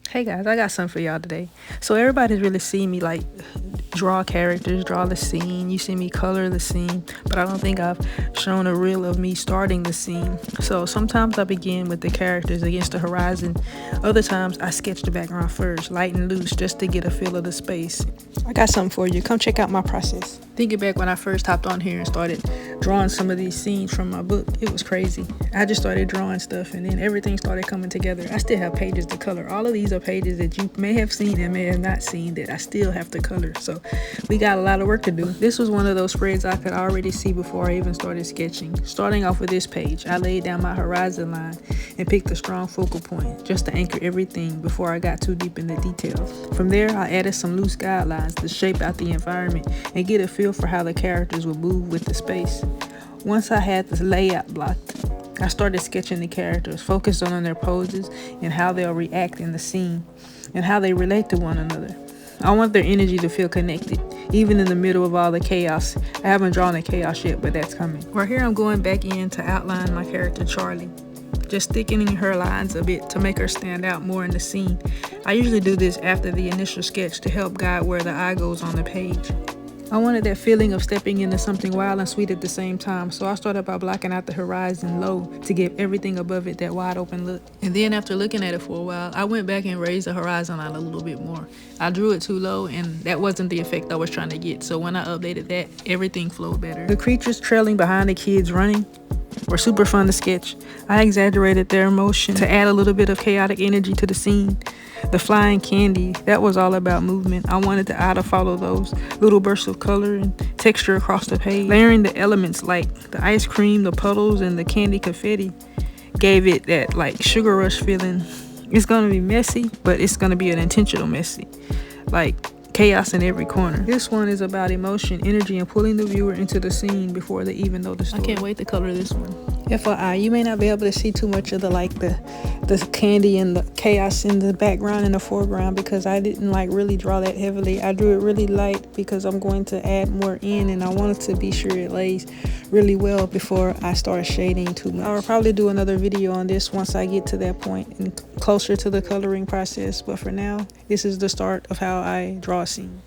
Hey guys, I got something for y'all today. So everybody's really seen me like draw characters, draw the scene. You see me color the scene, but I don't think I've shown a reel of me starting the scene. So sometimes I begin with the characters against the horizon. Other times I sketch the background first, light and loose, just to get a feel of the space. I got something for you. Come check out my process. Thinking back when I first hopped on here and started drawing some of these scenes from my book, it was crazy. I just started drawing stuff and then everything started coming together. I still have pages to color. All of these are pages that you may have seen and may have not seen that I still have to color. So we got a lot of work to do. This was one of those spreads I could already see before I even started sketching. Starting off with this page, I laid down my horizon line and picked a strong focal point just to anchor everything before I got too deep in the details. From there, I added some loose guidelines to shape out the environment and get a feel for how the characters would move with the space. Once I had this layout blocked, I started sketching the characters, focusing on their poses and how they'll react in the scene and how they relate to one another. I want their energy to feel connected, even in the middle of all the chaos. I haven't drawn the chaos yet, but that's coming. Right here, I'm going back in to outline my character Charlie, just thickening her lines a bit to make her stand out more in the scene. I usually do this after the initial sketch to help guide where the eye goes on the page. I wanted that feeling of stepping into something wild and sweet at the same time, so I started by blocking out the horizon low to give everything above it that wide open look. And then after looking at it for a while, I went back and raised the horizon line a little bit more. I drew it too low and that wasn't the effect I was trying to get, so when I updated that, everything flowed better. The creatures trailing behind the kids running were super fun to sketch. I exaggerated their emotion to add a little bit of chaotic energy to the scene. The flying candy, that was all about movement. I wanted the eye to follow those little bursts of color and texture across the page. Layering the elements like the ice cream, the puddles, and the candy confetti gave it that like sugar rush feeling. It's gonna be messy, but it's gonna be an intentional messy. Like chaos in every corner. This one is about emotion, energy, and pulling the viewer into the scene before they even know the story. I can't wait to color this one. FYI, you may not be able to see too much of the candy and the chaos in the background and the foreground because I didn't really draw that heavily. I drew it really light because I'm going to add more in and I wanted to be sure it lays really well before I start shading too much. I'll probably do another video on this once I get to that point and closer to the coloring process, but for now, this is the start of how I draw a scene.